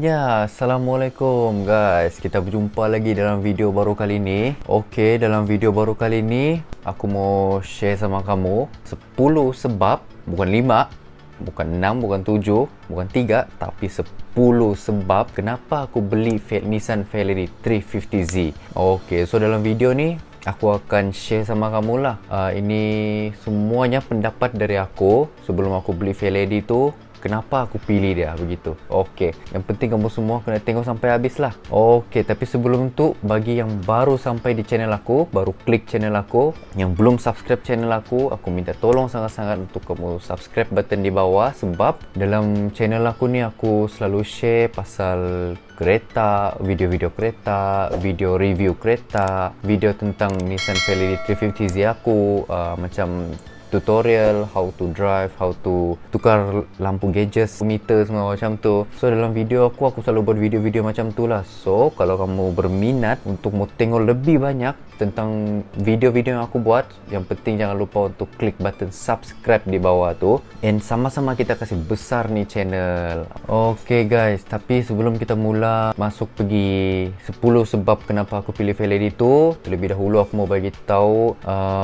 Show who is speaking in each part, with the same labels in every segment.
Speaker 1: Ya, Assalamualaikum guys. Kita berjumpa lagi dalam video baru kali ini. Okey, dalam video baru kali ini aku mau share sama kamu 10 sebab, bukan 5, bukan 6, bukan 7, bukan 3, tapi 10 sebab kenapa aku beli Nissan Fairlady 350Z. Okey, so dalam video ni aku akan share sama kamu lah. Ini semuanya pendapat dari aku sebelum aku beli Fairlady tu. Kenapa aku pilih dia begitu. Okey, yang penting kamu semua kena tengok sampai habis lah. Okey, tapi sebelum tu, bagi yang baru sampai di channel aku, baru klik channel aku, yang belum subscribe channel aku minta tolong sangat-sangat untuk kamu subscribe button di bawah. Sebab dalam channel aku ni aku selalu share pasal kereta, video-video kereta, video review kereta, video tentang Nissan Fairlady 350Z aku, macam tutorial how to drive, how to tukar lampu gauges, meter, semua macam tu. So dalam video aku selalu buat video-video macam tu lah. So kalau kamu berminat untuk mau tengok lebih banyak tentang video-video yang aku buat, yang penting jangan lupa untuk klik button subscribe di bawah tu, and sama-sama kita kasih besar ni channel. Okay guys, tapi sebelum kita mula masuk pergi 10 sebab kenapa aku pilih Fairlady tu, terlebih dahulu aku mau bagi tahu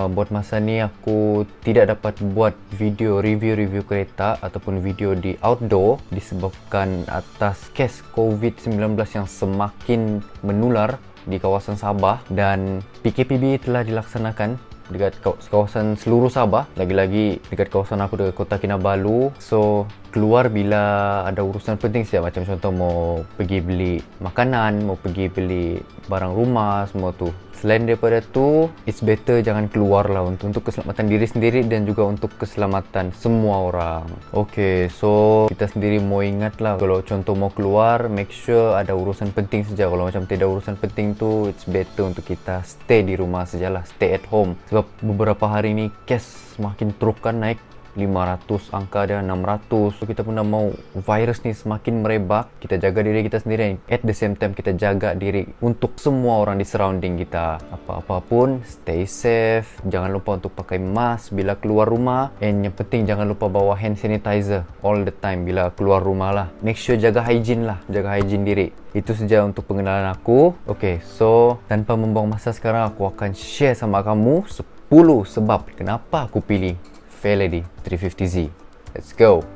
Speaker 1: buat masa ni aku tidak dapat buat video review kereta ataupun video di outdoor disebabkan atas kes COVID-19 yang semakin menular di kawasan Sabah, dan PKPB telah dilaksanakan dekat kawasan seluruh Sabah, lagi-lagi dekat kawasan aku dekat Kota Kinabalu. So keluar bila ada urusan penting saja, macam contoh mau pergi beli makanan, mau pergi beli barang rumah, semua tu. Selain daripada tu, it's better jangan keluar lah untuk keselamatan diri sendiri dan juga untuk keselamatan semua orang. Okay, so kita sendiri mau ingat lah, kalau contoh mau keluar, make sure ada urusan penting saja. Kalau macam tidak urusan penting tu, it's better untuk kita stay di rumah sajalah, stay at home. Sebab beberapa hari ni kes semakin teruk kan naik, 500 angka dia, 600. So kita pun dah mau virus ni semakin merebak. Kita jaga diri kita sendiri, at the same time kita jaga diri untuk semua orang di surrounding kita. Apa-apa pun, stay safe. Jangan lupa untuk pakai mask bila keluar rumah, and yang penting jangan lupa bawa hand sanitizer all the time bila keluar rumah lah. Make sure jaga hygiene lah, jaga hygiene diri. Itu saja untuk pengenalan aku. Okay, so tanpa membuang masa, sekarang aku akan share sama kamu 10 sebab kenapa aku pilih Fairlady 350Z. Let's go.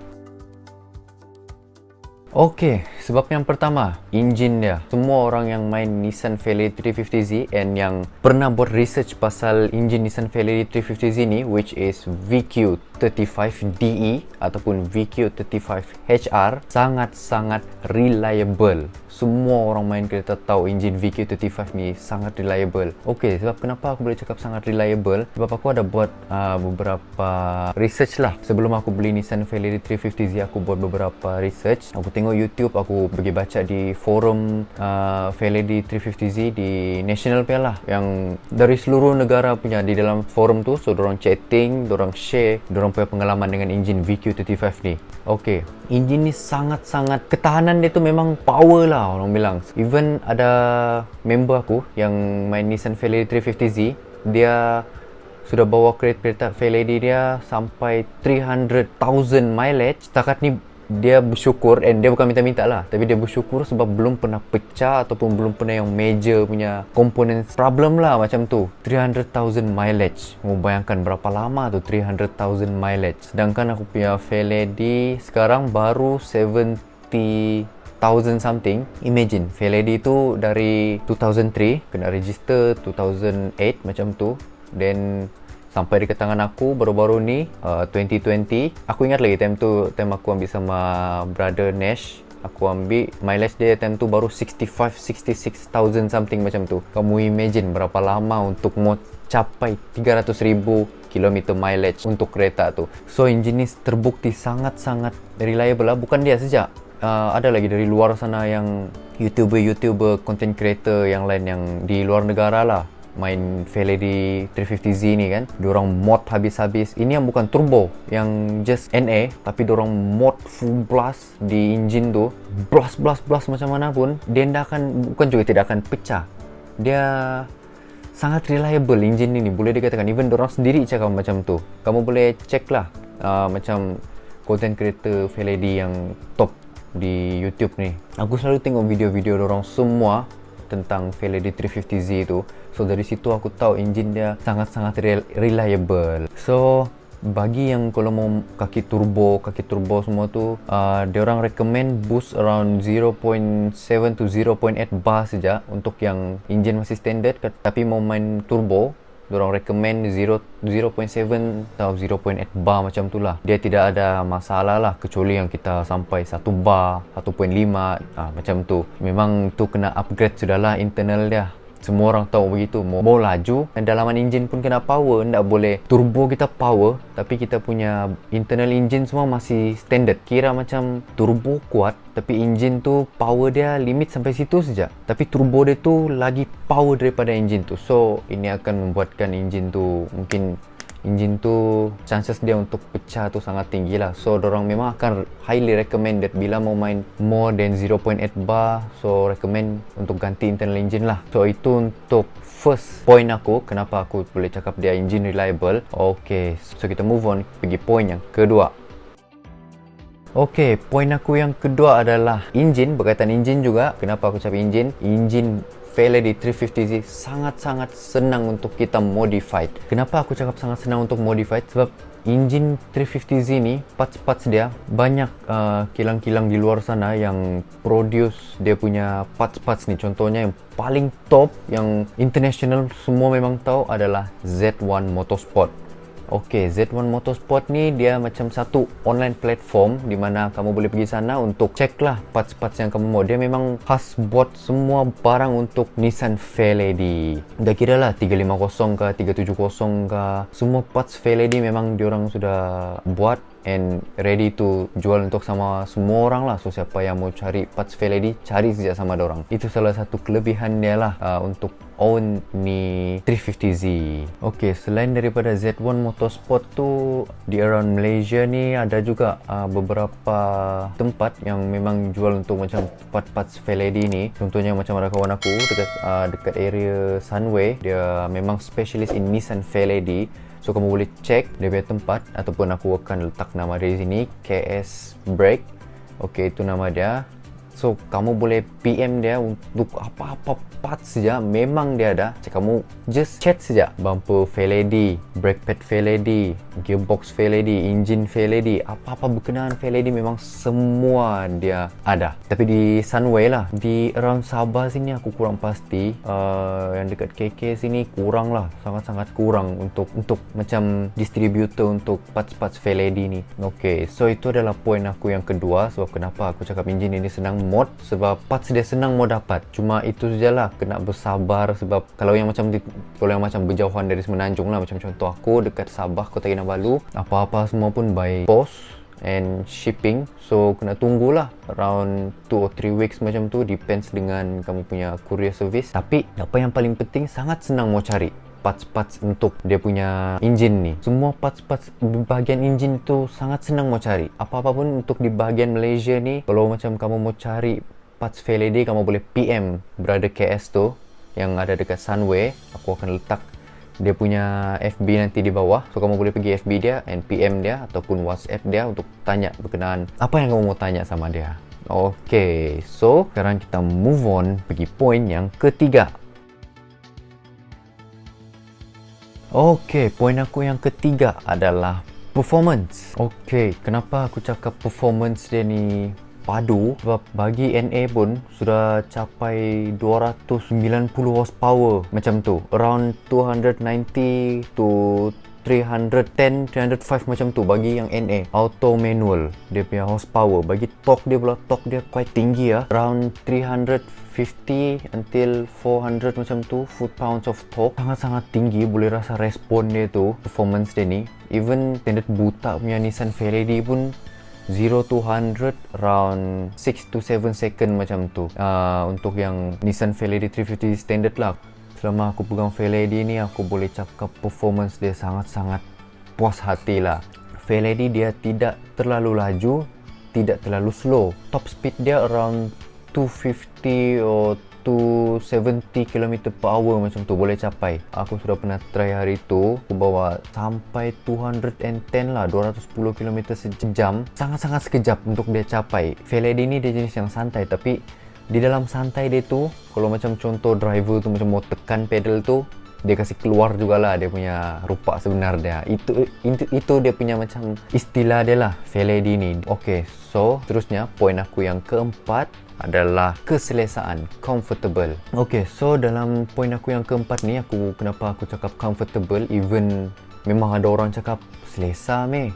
Speaker 1: Okey, sebab yang pertama, engine dia. Semua orang yang main Nissan Fairlady 350Z and yang pernah buat research pasal engine Nissan Fairlady 350Z ni, which is VQ35DE ataupun VQ35HR, sangat-sangat reliable. Semua orang main kereta tahu engine VQ35 ni sangat reliable. Okey, sebab kenapa aku boleh cakap sangat reliable? Sebab aku ada buat beberapa research lah. Sebelum aku beli Nissan Fairlady 350Z, aku buat beberapa research. Aku tengok YouTube, aku pergi baca di forum Fairlady 350Z di national punya lah, yang dari seluruh negara punya di dalam forum tu. So dorang chatting, dorang share dorang punya pengalaman dengan engine VQ35 ni. Okey, engine ni sangat-sangat, ketahanan dia tu memang power lah orang bilang. Even ada member aku yang main Nissan Fairlady 350Z, dia sudah bawa kereta Fairlady dia sampai 300,000 mileage. Setakat ni dia bersyukur, and dia bukan minta-minta lah, tapi dia bersyukur sebab belum pernah pecah ataupun belum pernah yang major punya component problem lah macam tu. 300,000 mileage, mau bayangkan berapa lama tu 300,000 mileage. Sedangkan aku punya Fairlady sekarang baru 70,000 something. Imagine, Fairlady tu dari 2003 kena register 2008 macam tu, then sampai dekat tangan aku baru-baru ni 2020. Aku ingat lagi time aku ambil sama brother Nash. Aku ambil mileage dia time tu baru 65-66,000 something macam tu. Kamu imagine berapa lama untuk mau capai 300,000 km mileage untuk kereta tu. So engine ni terbukti sangat-sangat reliable lah. Bukan dia saja, ada lagi dari luar sana yang YouTuber content creator yang lain yang di luar negara lah main Fairlady 350Z ni kan. Diorang mod habis-habis. Ini yang bukan turbo, yang just NA, tapi diorang mod full blast di engine tu. Blast macam mana pun, dia bukan juga tidak akan pecah. Dia sangat reliable engine ni, boleh dikatakan. Even diorang sendiri cakap macam tu. Kamu boleh check lah macam content creator Fairlady yang top di YouTube ni. Aku selalu tengok video-video orang semua tentang Fairlady 350Z tu. So dari situ aku tahu enjin dia sangat-sangat reliable. So bagi yang kalau mau kaki turbo semua tu, dia orang recommend boost around 0.7 to 0.8 bar saja untuk yang enjin masih standard. Tapi mau main turbo, diorang recommend 0.7 atau 0.8 bar macam tu lah. Dia tidak ada masalah lah, kecuali yang kita sampai 1 bar, 1.5 macam tu. Memang tu kena upgrade sudahlah internal dia. Semua orang tahu begitu. Mau laju dan dalaman enjin pun kena power. Tak boleh turbo kita power tapi kita punya internal engine semua masih standard. Kira macam turbo kuat tapi enjin tu power dia limit sampai situ saja. Tapi turbo dia tu lagi power daripada enjin tu. So ini akan membuatkan enjin tu, mungkin enjin tu chances dia untuk pecah tu sangat tinggi lah. So dorang memang akan highly recommended bila mau main more than 0.8 bar. So recommend untuk ganti internal engine lah. So itu untuk first point aku, kenapa aku boleh cakap dia engine reliable. Okay, so kita move on pergi point yang kedua. Okay, point aku yang kedua adalah engine. Berkaitan engine juga, kenapa aku cakap engine Fairlady 350Z sangat-sangat senang untuk kita modified. Kenapa aku cakap sangat senang untuk modified? Sebab engine 350Z ni, parts-parts dia banyak kilang-kilang di luar sana yang produce dia punya parts-parts ni. Contohnya yang paling top, yang international semua memang tahu adalah Z1 Motorsport. Okay, Z1 Motorsport ni dia macam satu online platform di mana kamu boleh pergi sana untuk check lah parts-parts yang kamu mau. Dia memang khas buat semua barang untuk Nissan Fairlady. Dah kira lah 350 ke 370 ke, semua parts Fairlady memang diorang sudah buat and ready to jual untuk sama semua orang lah. So siapa yang mau cari parts Fairlady, cari saja sama dorang. Itu salah satu kelebihan dia lah untuk own ni 350Z. Okay, selain daripada Z1 Motorsport tu, di around Malaysia ni ada juga beberapa tempat yang memang jual untuk macam parts Fairlady ni. Contohnya macam ada kawan aku dekat area Sunway, dia memang specialist in Nissan Fairlady. So kamu boleh check dia punya tempat, ataupun aku akan letak nama dia di sini, KS Brake. Okay, itu nama dia. So kamu boleh PM dia untuk apa-apa parts saja, memang dia ada. Kamu just chat saja, bumper Fairlady, brake pad Fairlady, gearbox Fairlady, engine Fairlady, apa-apa berkenaan Fairlady memang semua dia ada. Tapi di Sunway lah, di around Sabah sini aku kurang pasti. Yang dekat KK sini kurang lah, sangat-sangat kurang untuk macam distributor untuk parts-parts Fairlady ni. Okay, so itu adalah point aku yang kedua. Sebab kenapa aku cakap engine ini senang mod, sebab parts dia senang mau dapat. Cuma itu sajalah, kena bersabar. Sebab kalau yang macam berjauhan dari Semenanjung lah, macam contoh aku dekat Sabah, Kota Kinabalu, apa-apa semua pun by post and shipping. So kena tunggulah around 2 or 3 weeks macam tu, depends dengan kamu punya courier service. Tapi apa yang paling penting, sangat senang mau cari parts-parts untuk dia punya engine ni. Semua parts-parts bahagian engine tu sangat senang mau cari. Apa-apa pun untuk di bahagian Malaysia ni, kalau macam kamu mau cari parts Fairlady, kamu boleh PM Brother KS tu yang ada dekat Sunway. Aku akan letak dia punya FB nanti di bawah. So kamu boleh pergi FB dia and PM dia ataupun WhatsApp dia untuk tanya berkenaan apa yang kamu mau tanya sama dia. Okay, so sekarang kita move on pergi point yang ketiga. Okay, poin aku yang ketiga adalah performance. Okay, kenapa aku cakap performance dia ni padu? Sebab bagi NA pun sudah capai 290 horsepower macam tu. Around 290 to 310, 305 macam tu bagi yang NA. Auto manual, dia punya horsepower. Bagi torque dia pula, torque dia quite tinggi lah. Around 350 until 400 macam tu foot-pounds of torque. Sangat-sangat tinggi, boleh rasa respon dia tu, performance dia ni. Even standard buta punya Nissan Fairlady pun 0 to 100 around 6 to 7 second macam tu. Untuk yang Nissan Fairlady 350 standard lah. Selama aku pegang Fairlady ni, aku boleh cakap performance dia sangat-sangat puas hati lah. Fairlady dia tidak terlalu laju, tidak terlalu slow. Top speed dia around 250 or to 70 km per hour macam tu, boleh capai. Aku sudah pernah try hari tu, aku bawa sampai 210 lah, 210 km sejam. Sangat-sangat sekejap untuk dia capai. Fairlady ni dia jenis yang santai, tapi di dalam santai dia tu, kalau macam contoh driver tu macam mau tekan pedal tu, dia kasih keluar jugalah dia punya rupa sebenar dia. Itu dia punya macam istilah dia lah, Fairlady ni. Okay, so terusnya poin aku yang keempat adalah keselesaan, comfortable. Okay, so dalam poin aku yang keempat ni, kenapa aku cakap comfortable, even memang ada orang cakap selesa meh,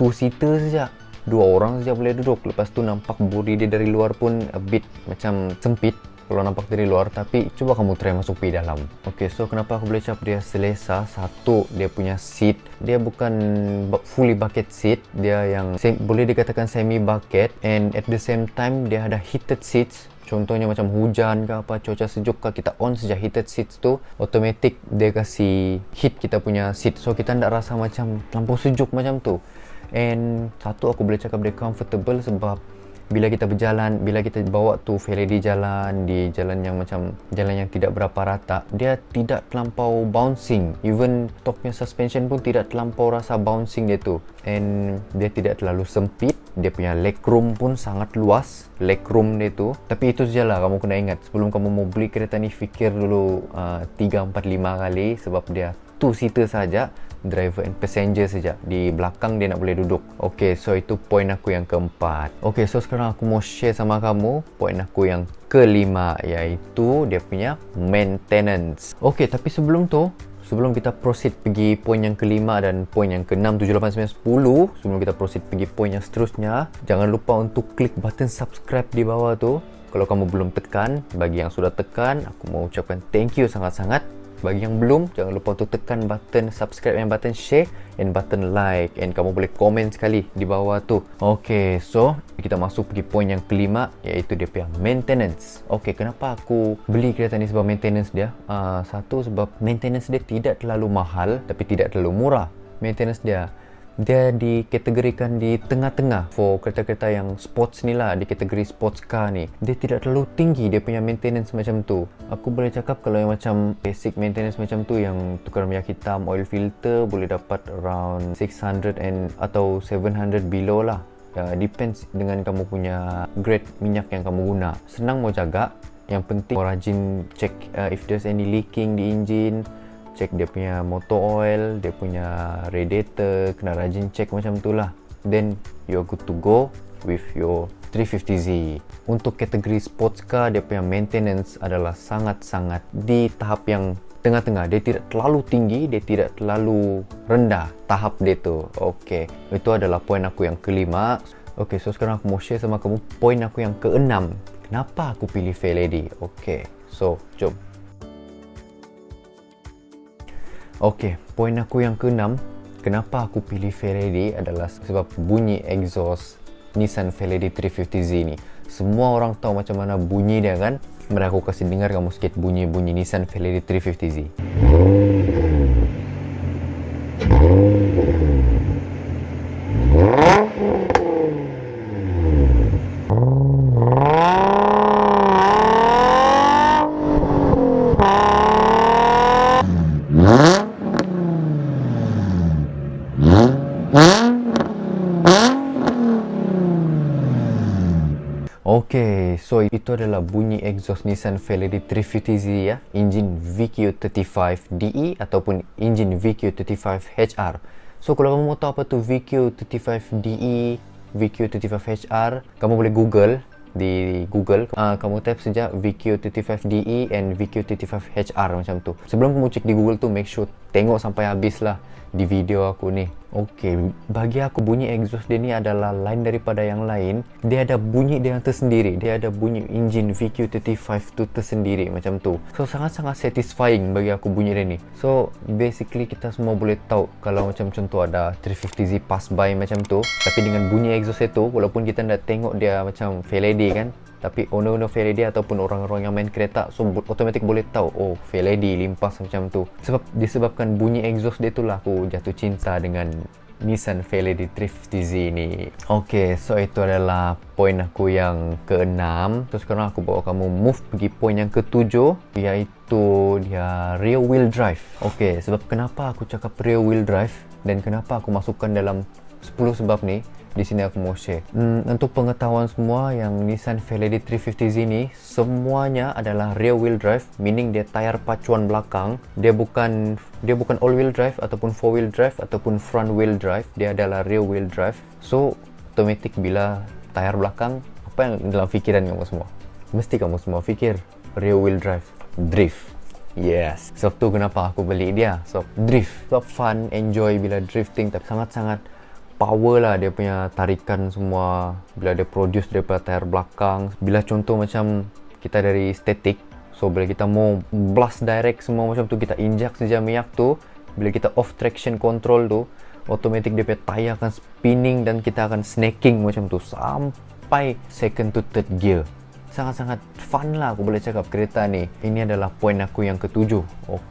Speaker 1: 2-seater saja, 2 orang saja boleh duduk. Lepas tu nampak body dia dari luar pun a bit macam sempit kalau nampak dari luar, tapi cuba kamu try masuk pergi dalam. Okay, so kenapa aku boleh cakap dia selesa? Satu, dia punya seat, dia bukan fully bucket seat, dia yang boleh dikatakan semi bucket, and at the same time dia ada heated seats. Contohnya macam hujan ke apa, cuaca sejuk ke, kita on saja heated seats tu, automatic dia kasih heat kita punya seat, so kita tak rasa macam terlampau sejuk macam tu. And satu, aku boleh cakap dia comfortable sebab bila kita berjalan, bila kita bawa tu Fairlady jalan di jalan yang macam jalan yang tidak berapa rata, dia tidak terlampau bouncing. Even topnya suspension pun tidak terlampau rasa bouncing dia tu. And dia tidak terlalu sempit. Dia punya legroom pun sangat luas, legroom dia tu. Tapi itu sajalah, kamu kena ingat sebelum kamu mau beli kereta ni, fikir dulu 3, 4, 5 kali, sebab dia 2-seater saja, driver and passenger saja. Di belakang dia nak boleh duduk. Okay, so itu poin aku yang keempat. Okay, so sekarang aku mau share sama kamu poin aku yang kelima, iaitu dia punya maintenance. Okay, tapi sebelum kita proceed pergi poin yang kelima dan poin yang ke-6, 7, 8, 9, 10, sebelum kita proceed pergi poin yang seterusnya, jangan lupa untuk klik button subscribe di bawah tu kalau kamu belum tekan. Bagi yang sudah tekan, aku mau ucapkan thank you sangat-sangat. Bagi yang belum, jangan lupa untuk tekan button subscribe and button share and button like, and kamu boleh komen sekali di bawah tu. Okay, so kita masuk pergi poin yang kelima, iaitu dia punya maintenance. Okay, kenapa aku beli kereta ni sebab maintenance dia? Satu, sebab maintenance dia tidak terlalu mahal tapi tidak terlalu murah. Maintenance dia dikategorikan di tengah-tengah for kereta-kereta yang sports ni lah, di kategori sports car ni. Dia tidak terlalu tinggi dia punya maintenance macam tu. Aku boleh cakap kalau yang macam basic maintenance macam tu, yang tukar minyak hitam, oil filter, boleh dapat around 600 atau 700 below lah. Depends dengan kamu punya grade minyak yang kamu guna. Senang mau jaga, yang penting rajin check if there's any leaking di engine, cek dia punya motor oil, dia punya radiator, kena rajin cek macam tu lah. Then you're good to go with your 350Z. Untuk kategori sports car, dia punya maintenance adalah sangat-sangat di tahap yang tengah-tengah. Dia tidak terlalu tinggi, dia tidak terlalu rendah tahap dia tu. Okay, itu adalah poin aku yang kelima. Okay, so sekarang aku mau share sama kamu poin aku yang keenam. Kenapa aku pilih Fairlady? Okay, so jom. Okay, poin aku yang keenam, kenapa aku pilih Fairlady adalah sebab bunyi exhaust Nissan Fairlady 350Z ni. Semua orang tahu macam mana bunyi dia kan? Mari aku kasih dengar kamu sikit bunyi-bunyi Nissan Fairlady 350Z. Okay, so itu adalah bunyi exhaust Nissan Fairlady 350Z ya, engine VQ35DE ataupun engine VQ35HR. So kalau kamu mau tahu apa tu VQ35DE, VQ35HR, kamu boleh Google di Google, kamu type saja VQ35DE and VQ35HR macam tu. Sebelum kamu cek di Google tu, make sure tengok sampai habis lah di video aku ni. Okay, bagi aku bunyi exhaust dia ni adalah lain daripada yang lain. Dia ada bunyi dia yang tersendiri. Dia ada bunyi engine VQ35 tu tersendiri macam tu. So sangat-sangat satisfying bagi aku bunyi dia ni. So basically kita semua boleh tahu kalau macam contoh ada 350Z pass by macam tu, tapi dengan bunyi exhaust itu, walaupun kita tak tengok dia macam Fairlady kan, tapi owner Fairlady ataupun orang-orang yang main kereta, so otomatik boleh tahu, oh Fairlady limpas macam tu. Sebab disebabkan bunyi exhaust dia itulah aku jatuh cinta dengan Nissan Fairlady 350Z ni. Okay, so itu adalah poin aku yang ke-6. So sekarang aku bawa kamu move pergi poin yang ke-7, iaitu dia rear wheel drive. Okay, sebab kenapa aku cakap rear wheel drive dan kenapa aku masukkan dalam 10 sebab ni, di sini aku mau share. Untuk pengetahuan semua, yang Nissan Fairlady 350Z ni semuanya adalah rear wheel drive, meaning dia tayar pacuan belakang. Dia bukan all wheel drive ataupun four wheel drive ataupun front wheel drive. Dia adalah rear wheel drive. So automatic bila tayar belakang, apa yang dalam fikiran kamu semua? Mesti kamu semua fikir rear wheel drive, drift. Yes. Sebab tu kenapa aku beli dia. So drift, sebab fun, enjoy bila drifting, tapi sangat-sangat power lah dia punya tarikan semua bila dia produce daripada tayar belakang. Bila contoh macam kita dari static, so bila kita mau blast direct semua macam tu, kita injak saja minyak tu, bila kita off traction control tu, automatic dia punya tayar akan spinning dan kita akan snaking macam tu sampai second to third gear. Sangat-sangat fun lah aku boleh cakap kereta ni. Ini adalah poin aku yang ke-7.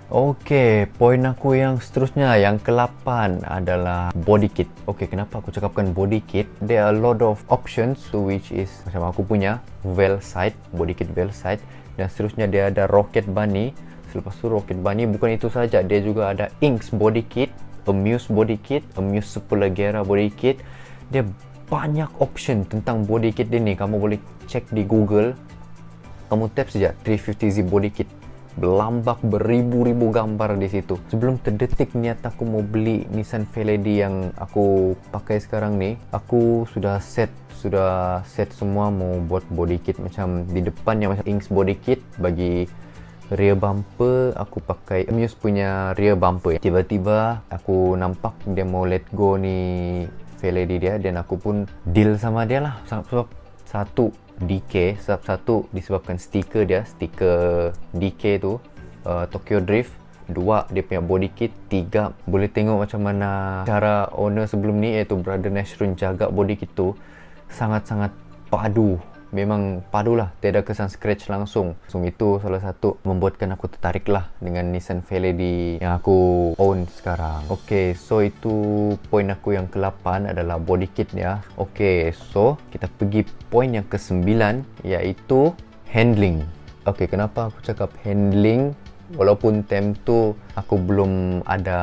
Speaker 1: Okay, poin aku yang seterusnya, yang ke-8 adalah body kit. Okay, kenapa aku cakapkan body kit? There are a lot of options, to which is macam aku punya valve side, body kit valve side, dan seterusnya dia ada rocket bunny. Selepas tu rocket bunny bukan itu saja, dia juga ada Inks body kit, Amuse body kit, Amuse Superleggera body kit. Dia banyak option tentang body kit dia ni. Kamu boleh cek di Google, kamu tap saja 350Z body kit, berlambak beribu-ribu gambar di situ. Sebelum terdetik niat aku mau beli Nissan Fairlady yang aku pakai sekarang ni, aku sudah set semua mau buat body kit. Macam di depan yang macam Inks body kit, bagi rear bumper aku pakai Amuse punya rear bumper. Tiba-tiba aku nampak dia mau let go ni Fairlady dia, dan aku pun deal sama dia lah. Sebab satu DK, satu disebabkan stiker dia, stiker DK tu, Tokyo Drift. Dua, dia punya body kit. Tiga, boleh tengok macam mana cara owner sebelum ni, iaitu Brother Nashrun, jaga body kit tu sangat-sangat padu. Memang padu lah, tiada kesan scratch langsung. So itu salah satu membuatkan aku tertarik lah dengan Nissan Fairlady yang aku own sekarang. Okay, so itu poin aku yang ke-8 adalah body kit dia. Okay, so kita pergi poin yang ke-9, iaitu handling. Okay, kenapa aku cakap handling? Walaupun time tu aku belum ada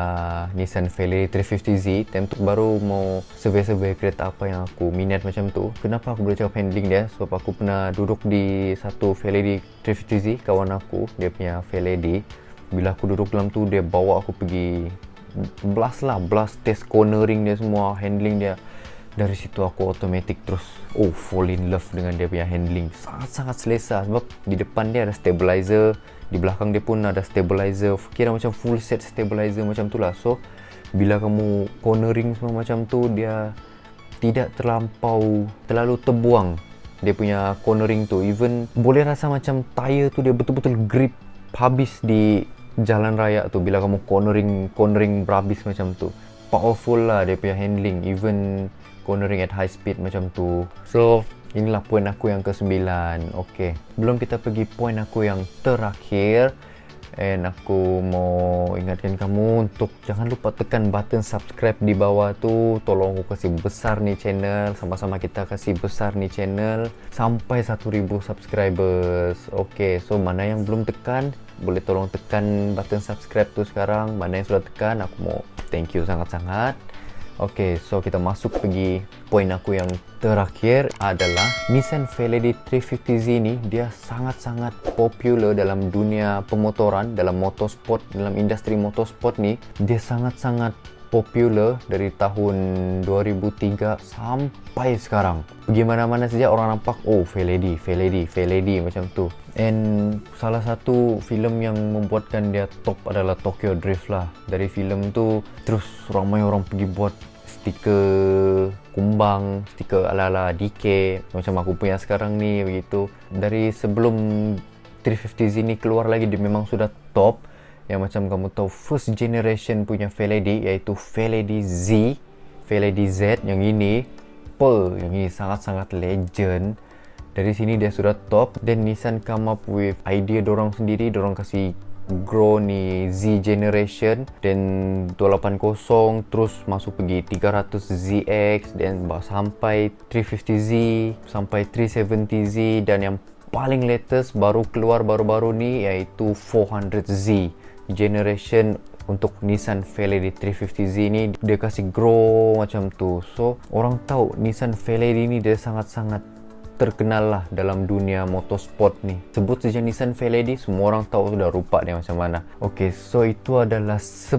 Speaker 1: Nissan Fairlady 350Z, time tu baru mau survey kereta apa yang aku minat macam tu. Kenapa aku boleh cakap handling dia? Sebab aku pernah duduk di satu Fairlady 350Z, kawan aku, dia punya Fairlady. Bila aku duduk dalam tu, dia bawa aku pergi blast test cornering dia semua, handling dia. Dari situ aku automatic terus fall in love dengan dia punya handling. Sangat-sangat selesa, sebab di depan dia ada stabilizer, di belakang dia pun ada stabilizer, kira macam full set stabilizer macam tu lah. So bila kamu cornering semua macam tu, dia tidak terlalu terbuang dia punya cornering tu. Even boleh rasa macam tayar tu dia betul-betul grip habis di jalan raya tu bila kamu cornering berhabis macam tu. Powerful lah dia punya handling, even cornering at high speed macam tu. So inilah poin aku yang ke-9. Okay, belum kita pergi poin aku yang terakhir, and aku mau ingatkan kamu untuk jangan lupa tekan button subscribe di bawah tu. Tolong aku kasih besar ni channel, sama-sama kita kasih besar ni channel sampai 1000 subscribers. Okay, so mana yang belum tekan, boleh tolong tekan button subscribe tu sekarang. Mana yang sudah tekan, aku mau thank you sangat-sangat. Okay, so kita masuk pergi poin aku yang terakhir adalah Nissan Fairlady 350Z ni. Dia sangat-sangat popular dalam dunia pemotoran, dalam motorsport, dalam industri motorsport ni. Dia sangat-sangat popular dari tahun 2003 sampai sekarang. Pergi mana-mana saja orang nampak, oh Fairlady macam tu. And salah satu filem yang membuatkan dia top adalah Tokyo Drift lah. Dari filem tu terus ramai orang pergi buat stiker kumbang, stiker ala-ala DK macam aku punya sekarang ni begitu. Dari sebelum 350Z ni keluar lagi, dia memang sudah top. Yang macam kamu tahu first generation punya Fairlady, iaitu Fairlady Z, Fairlady Z yang ini sangat-sangat legend. Dari sini dia sudah top, dan Nissan come up with idea dorang sendiri. Dorang kasih grow ni Z generation, then 280 terus masuk pergi 300ZX, then sampai 350Z, sampai 370Z, dan yang paling latest baru keluar baru-baru ni iaitu 400Z generation. Untuk Nissan Fairlady 350Z ni dia kasih grow macam tu. So orang tahu Nissan Fairlady ni dia sangat-sangat terkenal lah dalam dunia motorsport ni. Sebut saja Nissan Fairlady, semua orang tahu sudah rupa dia macam mana. Okay, so itu adalah 10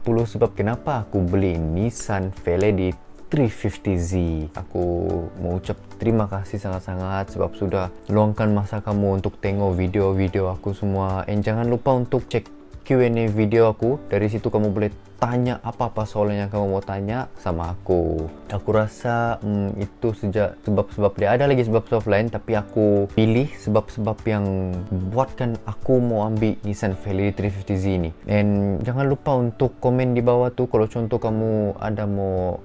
Speaker 1: sebab kenapa aku beli Nissan Fairlady 350Z. Aku mau ucap terima kasih sangat-sangat sebab sudah luangkan masa kamu untuk tengok video-video aku semua. And jangan lupa untuk cek Q&A video aku. Dari situ kamu boleh tanya apa-apa soalan yang kamu mau tanya sama aku. Aku rasa itu saja sebab-sebab dia. Ada lagi sebab-sebab lain, tapi aku pilih sebab-sebab yang buatkan aku mau ambil Nissan Fairlady 350Z ni. And jangan lupa untuk komen di bawah tu kalau contoh kamu ada mau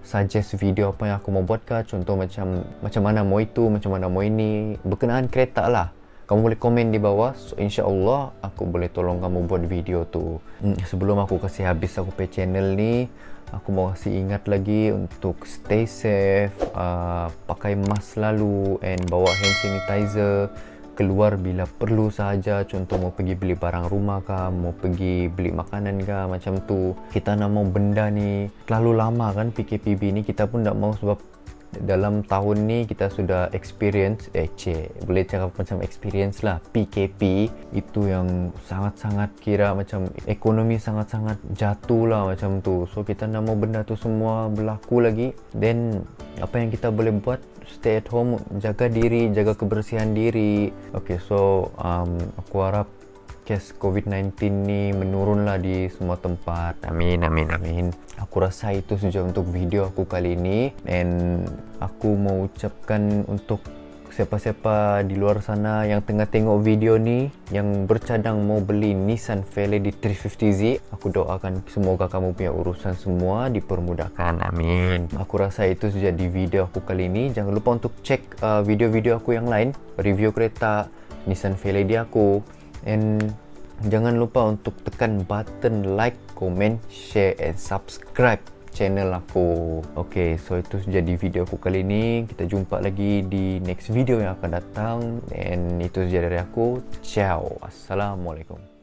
Speaker 1: suggest video apa yang aku mau buat kah. Contoh macam mana mau itu, macam mana mau ini, berkenaan kereta lah. Kamu boleh komen di bawah, so insyaAllah aku boleh tolong kamu buat video tu. Sebelum aku kasih habis aku punya channel ni, aku mau kasih ingat lagi untuk stay safe, pakai mask selalu, and bawa hand sanitizer. Keluar bila perlu sahaja, contoh mau pergi beli barang rumah kah, mau pergi beli makanan kah, macam tu. Kita nak mau benda ni terlalu lama kan PKPB ni, kita pun tak mau sebab dalam tahun ni kita sudah experience boleh cakap macam experience lah PKP itu yang sangat-sangat kira macam ekonomi sangat-sangat jatuh lah macam tu. So kita nak mau benda tu semua berlaku lagi, then apa yang kita boleh buat, stay at home, jaga diri, jaga kebersihan diri. Okay, so aku harap kes COVID-19 ni menurunlah di semua tempat. Amin, amin, amin. Aku rasa itu saja untuk video aku kali ini. And aku mau ucapkan untuk siapa-siapa di luar sana yang tengah tengok video ni, yang bercadang mau beli Nissan Fairlady 350Z, aku doakan semoga kamu punya urusan semua dipermudahkan. Amin. Aku rasa itu saja di video aku kali ini. Jangan lupa untuk cek video-video aku yang lain, review kereta Nissan Fairlady aku. And jangan lupa untuk tekan button like, comment, share, and subscribe channel aku. Okay, so itu saja di video aku kali ini. Kita jumpa lagi di next video yang akan datang. And itu saja dari aku. Ciao. Assalamualaikum.